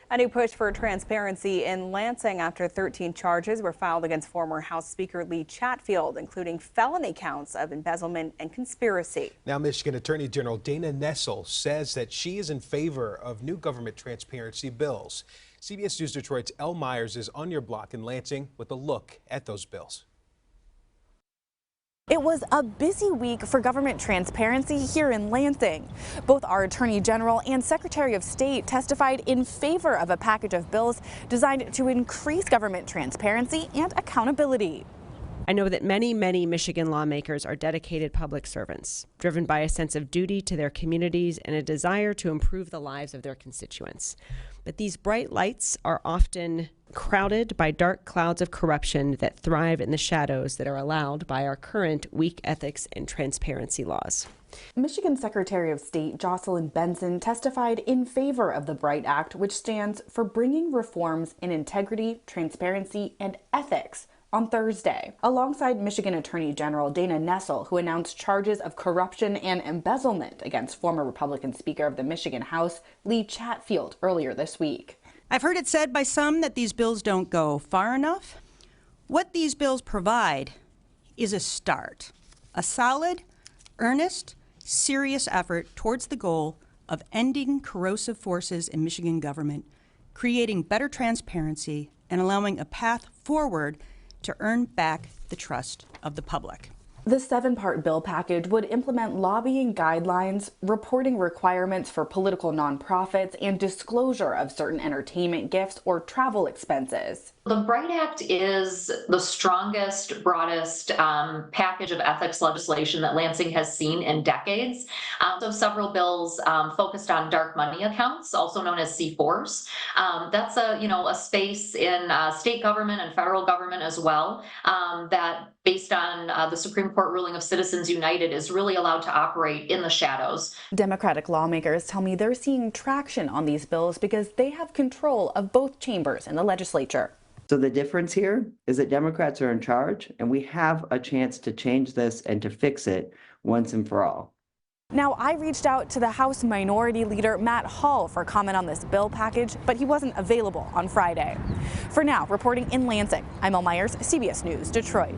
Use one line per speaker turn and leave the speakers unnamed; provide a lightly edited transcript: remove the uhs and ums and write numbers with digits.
A new push for transparency in Lansing after 13 charges were filed against former House Speaker Lee Chatfield, including felony counts of embezzlement and conspiracy.
Now, Michigan Attorney General Dana Nessel says that she is in favor of new government transparency bills. CBS News Detroit's Elle Myers is on your block in Lansing with a look at those bills.
It was a busy week for government transparency here in Lansing. Both our Attorney General and Secretary of State testified in favor of a package of bills designed to increase government transparency and accountability.
I know that many Michigan lawmakers are dedicated public servants, driven by a sense of duty to their communities and a desire to improve the lives of their constituents. But these bright lights are often crowded by dark clouds of corruption that thrive in the shadows that are allowed by our current weak ethics and transparency laws.
Michigan Secretary of State Jocelyn Benson testified in favor of the BRIGHT Act, which stands for Bringing Reforms in Integrity, Transparency, and Ethics, on Thursday, alongside Michigan Attorney General Dana Nessel, who announced charges of corruption and embezzlement against former Republican Speaker of the Michigan House, Lee Chatfield, earlier this week.
I've heard it said by some that these bills don't go far enough. What these bills provide is a start, a solid, earnest, serious effort towards the goal of ending corrosive forces in Michigan government, creating better transparency, and allowing a path forward to earn back the trust of the public.
The 7-part bill package would implement lobbying guidelines, reporting requirements for political nonprofits, and disclosure of certain entertainment gifts or travel expenses.
The BRIGHT Act is the strongest, broadest package of ethics legislation that Lansing has seen in decades. So several bills focused on dark money accounts, also known as C4s. That's a space in state government and federal government as well that, based on the Supreme Court ruling of Citizens United, is really allowed to operate in the shadows.
Democratic lawmakers tell me they're seeing traction on these bills because they have control of both chambers in the legislature.
So the difference here is that Democrats are in charge, and we have a chance to change this and to fix it once and for all.
Now, I reached out to the House Minority Leader Matt Hall for comment on this bill package, but he wasn't available on Friday. For now, reporting in Lansing, I'm Elle Myers, CBS News, Detroit.